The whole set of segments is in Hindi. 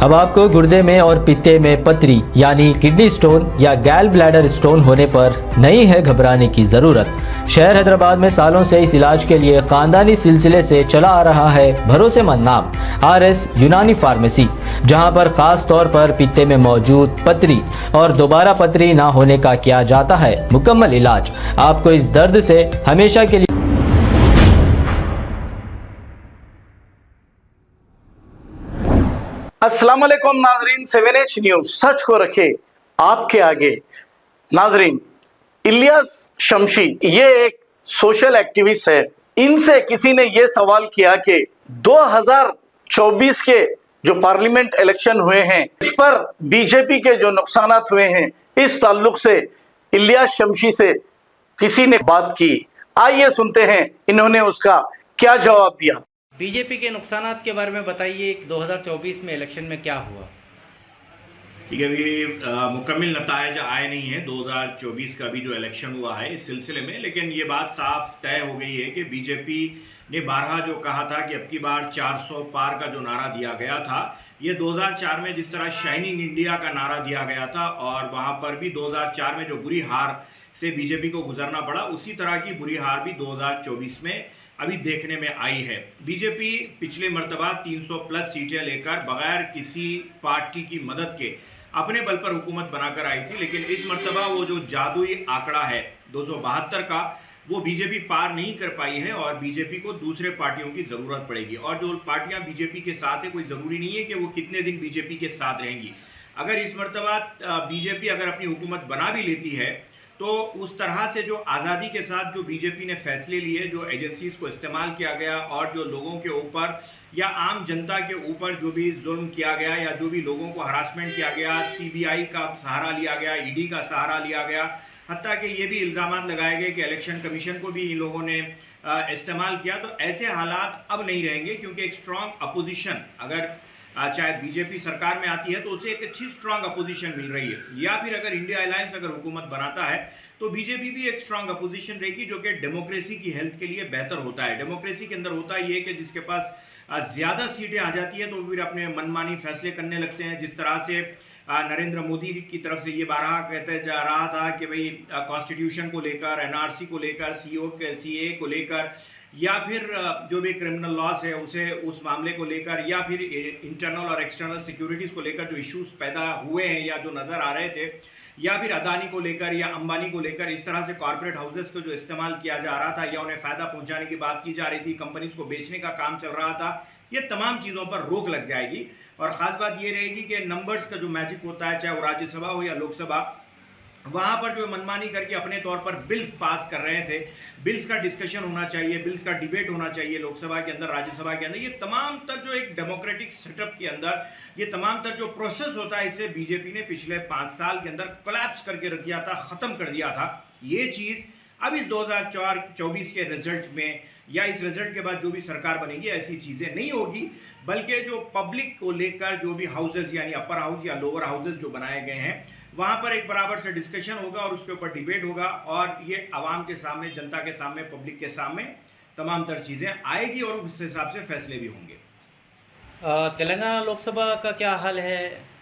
अब आपको गुर्दे में और पित्ते में पथरी यानी किडनी स्टोन या गैल ब्लैडर स्टोन होने पर नहीं है घबराने की ज़रूरत। शहर हैदराबाद में सालों से इस इलाज के लिए खानदानी सिलसिले से चला आ रहा है भरोसेमंद नाम RS यूनानी फार्मेसी, जहां पर खास तौर पर पित्ते में मौजूद पथरी और दोबारा पथरी ना होने का किया जाता है मुकम्मल इलाज। आपको इस दर्द से हमेशा के लिए अस्सलाम वालेकुम नाजरीन, 7H न्यूज सच को रखे आपके आगे। नाजरीन, इलियास शमशी ये एक सोशल एक्टिविस्ट है। इनसे किसी ने ये सवाल किया कि 2024 के जो पार्लियामेंट इलेक्शन हुए हैं इस पर बीजेपी के जो नुकसानात हुए हैं, इस ताल्लुक से इलियास शमशी से किसी ने बात की। आइए सुनते हैं इन्होंने उसका क्या जवाब दिया। बीजेपी के नुकसानात के बारे में बताइए। 2024 में इलेक्शन में क्या हुआ? ठीक है, अभी मुकम्मल नतायज आए नहीं है 2024 का भी जो इलेक्शन हुआ है इस सिलसिले में, लेकिन ये बात साफ तय हो गई है कि बीजेपी ने बारहा जो कहा था कि अब की बार 400 पार का जो नारा दिया गया था, ये 2004 में जिस तरह शाइनिंग इंडिया का नारा दिया गया था और वहाँ पर भी 2004 में जो बुरी हार से बीजेपी को गुजरना पड़ा, उसी तरह की बुरी हार भी 2024 में अभी देखने में आई है। बीजेपी पिछले मर्तबा 300 प्लस सीटें लेकर बगैर किसी पार्टी की मदद के अपने बल पर हुकूमत बनाकर आई थी, लेकिन इस मर्तबा वो जो जादुई आंकड़ा है 272 का, वो बीजेपी पार नहीं कर पाई है और बीजेपी को दूसरे पार्टियों की ज़रूरत पड़ेगी। और जो पार्टियां बीजेपी के साथ है, कोई ज़रूरी नहीं है कि वो कितने दिन बीजेपी के साथ रहेंगी। अगर इस मर्तबा बीजेपी अगर अपनी हुकूमत बना भी लेती है तो उस तरह से जो आज़ादी के साथ जो बीजेपी ने फैसले लिए, जो एजेंसीज को इस्तेमाल किया गया और जो लोगों के ऊपर या आम जनता के ऊपर जो भी जुल्म किया गया या जो भी लोगों को हरासमेंट किया गया, CBI का सहारा लिया गया, ED का सहारा लिया गया, हत्ता कि ये भी इल्ज़ाम लगाए गए कि इलेक्शन कमीशन को भी इन लोगों ने इस्तेमाल किया। तो ऐसे हालात अब नहीं रहेंगे, क्योंकि एक स्ट्रॉन्ग अपोजिशन अगर चाहे बीजेपी सरकार में आती है तो उसे एक अच्छी स्ट्रांग अपोजिशन मिल रही है, या फिर अगर इंडिया अलायंस अगर हुकूमत बनाता है तो बीजेपी भी एक स्ट्रांग अपोजिशन रहेगी, जो कि डेमोक्रेसी की हेल्थ के लिए बेहतर होता है। डेमोक्रेसी के अंदर होता है ये कि जिसके पास ज़्यादा सीटें आ जाती है तो फिर अपने मनमानी फैसले करने लगते हैं। जिस तरह से नरेंद्र मोदी की तरफ से ये बारहा कहते जा रहा था कि भाई कॉन्स्टिट्यूशन को लेकर, NRC को लेकर, CA को लेकर, या फिर जो भी क्रिमिनल लॉस है उसे उस मामले को लेकर, या फिर इंटरनल और एक्सटर्नल सिक्योरिटीज़ को लेकर जो इश्यूज पैदा हुए हैं या जो नज़र आ रहे थे, या फिर अदानी को लेकर या अंबानी को लेकर, इस तरह से कॉर्पोरेट हाउसेस को जो इस्तेमाल किया जा रहा था या उन्हें फ़ायदा पहुंचाने की बात की जा रही थी, कंपनीज को बेचने का काम चल रहा था, ये तमाम चीज़ों पर रोक लग जाएगी। और ख़ास बात ये रहेगी कि नंबर्स का जो मैजिक होता है, चाहे वो राज्यसभा हो या लोकसभा, वहाँ पर जो मनमानी करके अपने तौर पर बिल्स पास कर रहे थे, बिल्स का डिस्कशन होना चाहिए, बिल्स का डिबेट होना चाहिए लोकसभा के अंदर, राज्यसभा के अंदर, ये तमाम तर जो एक डेमोक्रेटिक सेटअप के अंदर ये तमाम तर जो प्रोसेस होता है, इसे बीजेपी ने पिछले 5 साल के अंदर कोलैप्स करके रख दिया था, ख़त्म कर दिया था। ये चीज़ अब इस 2024 के रिजल्ट में या इस रिजल्ट के बाद जो भी सरकार बनेगी, ऐसी चीज़ें नहीं होगी, बल्कि जो पब्लिक को लेकर जो भी हाउसेज यानी अपर हाउस या लोअर हाउसेज जो बनाए गए हैं, वहाँ पर एक बराबर से डिस्कशन होगा और उसके ऊपर डिबेट होगा और ये आवाम के सामने, जनता के सामने, पब्लिक के सामने तमाम तर चीज़ें आएगी और उस हिसाब से फैसले भी होंगे। तेलंगाना लोकसभा का क्या हाल है?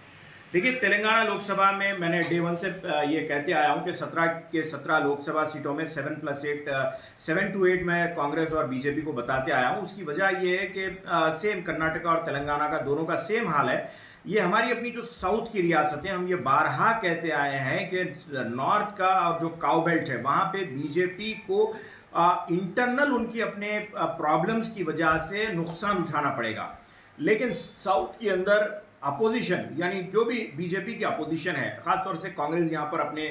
देखिए, तेलंगाना लोकसभा में मैंने डे 1 से ये कहते आया हूँ कि 17 के 17 लोकसभा सीटों में 7 to 8 मैं कांग्रेस और बीजेपी को बताते आया हूँ। उसकी वजह ये है कि सेम कर्नाटका और तेलंगाना का दोनों का सेम हाल है। ये हमारी अपनी जो साउथ की रियासतें, हम ये बारहा कहते आए हैं कि नॉर्थ का और जो काउ बेल्ट है, वहाँ पे बीजेपी को इंटरनल उनकी अपने प्रॉब्लम्स की वजह से नुकसान उठाना पड़ेगा, लेकिन साउथ के अंदर अपोजिशन यानी जो भी बीजेपी की अपोजिशन है, खासतौर से कांग्रेस यहाँ पर अपने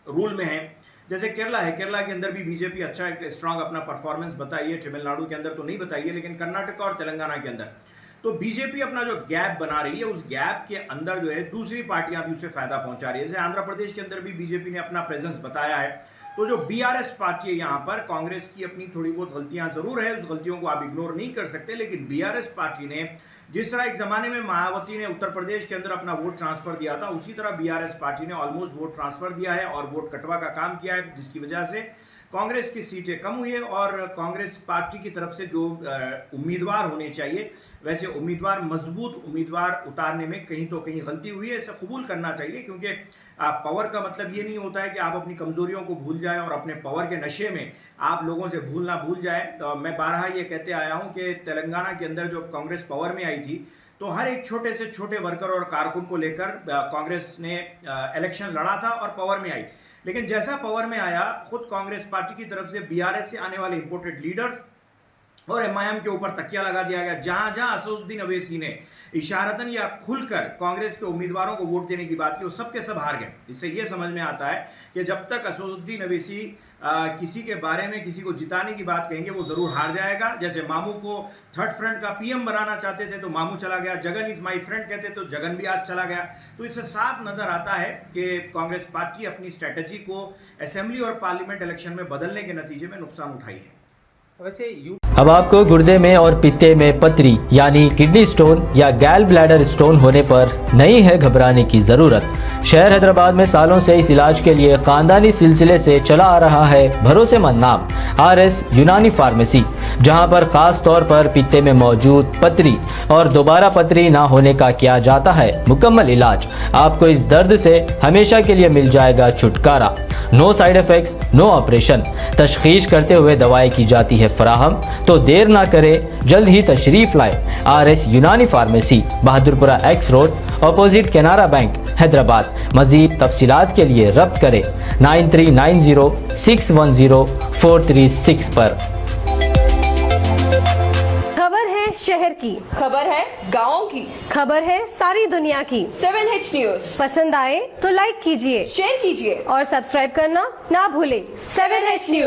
रूल में है, जैसे केरला है, केरला के अंदर भी बीजेपी अच्छा एक स्ट्रांग अपना परफॉर्मेंस बताई है, तमिलनाडु के अंदर तो नहीं बताई है, लेकिन कर्नाटका और तेलंगाना के अंदर तो बीजेपी अपना जो गैप बना रही है, उस गैप के अंदर जो है दूसरी पार्टियां भी उसे फायदा पहुंचा रही है। जैसे आंध्र प्रदेश के अंदर भी बीजेपी ने अपना प्रेजेंस बताया है, तो जो BRS पार्टी है यहाँ पर, कांग्रेस की अपनी थोड़ी बहुत गलतियां जरूर है, उस गलतियों को आप इग्नोर नहीं कर सकते, लेकिन BRS पार्टी ने जिस तरह एक जमाने में मायावती ने उत्तर प्रदेश के अंदर अपना वोट ट्रांसफर दिया था, उसी तरह BRS पार्टी ने ऑलमोस्ट वोट ट्रांसफर दिया है और वोट कटवा का काम किया है, जिसकी वजह से कांग्रेस की सीटें कम हुई है और कांग्रेस पार्टी की तरफ से जो उम्मीदवार होने चाहिए वैसे उम्मीदवार, मजबूत उम्मीदवार उतारने में कहीं तो कहीं गलती हुई है। इसे कबूल करना चाहिए, क्योंकि पावर का मतलब ये नहीं होता है कि आप अपनी कमजोरियों को भूल जाएं और अपने पावर के नशे में आप लोगों से भूल जाएं। तो मैं बारहा ये कहते आया हूं कि तेलंगाना के अंदर जो कांग्रेस पावर में आई थी तो हर एक छोटे से छोटे वर्कर और कारकुन को लेकर कांग्रेस ने इलेक्शन लड़ा था और पावर में आई। लेकिन जैसा पावर में आया, खुद कांग्रेस पार्टी की तरफ से बीआरएस से आने वाले इंपोर्टेड लीडर्स और एमआईएम के ऊपर तकिया लगा दिया गया। जहां जहां असदुद्दीन अवैसी ने इशारतन या खुलकर कांग्रेस के उम्मीदवारों को वोट देने की बात की, वो सब के सब हार गए। इससे यह समझ में आता है कि जब तक असदुद्दीन अवैसी किसी के बारे में किसी को जिताने की बात कहेंगे वो जरूर हार जाएगा। जैसे मामू को थर्ड फ्रंट का पीएम बनाना चाहते थे तो मामू चला गया, जगन इज माई फ्रेंड कहते तो जगन भी आज चला गया। तो इससे साफ नजर आता है कि कांग्रेस पार्टी अपनी स्ट्रेटेजी को असेंबली और पार्लियामेंट इलेक्शन में बदलने के नतीजे में नुकसान उठाई है। वैसे अब आपको गुर्दे में और पित्ते में पथरी यानी किडनी स्टोन या गैल ब्लैडर स्टोन होने पर नहीं है घबराने की ज़रूरत। शहर हैदराबाद में सालों से इस इलाज के लिए खानदानी सिलसिले से चला आ रहा है भरोसेमंद नाम RS यूनानी फार्मेसी, जहां पर खास तौर पर पित्ते में मौजूद पथरी और दोबारा पथरी ना होने का किया जाता है मुकम्मल इलाज। आपको इस दर्द से हमेशा के लिए मिल जाएगा छुटकारा। No side effects, no operation. तशखीस करते हुए दवाएं की जाती है फराहम। तो देर ना करें, जल्द ही तशरीफ लाए RS Unani pharmacy, Bahadurpura X road, opposite Canara bank, Hyderabad. मजीद तफसीलात के लिए रब्त करें 9390610436 पर। खबर है शहर की, खबर है गाँव की, खबर है सारी दुनिया की। 7H न्यूज पसंद आए तो लाइक कीजिए, शेयर कीजिए और सब्सक्राइब करना ना भूलें। 7H news.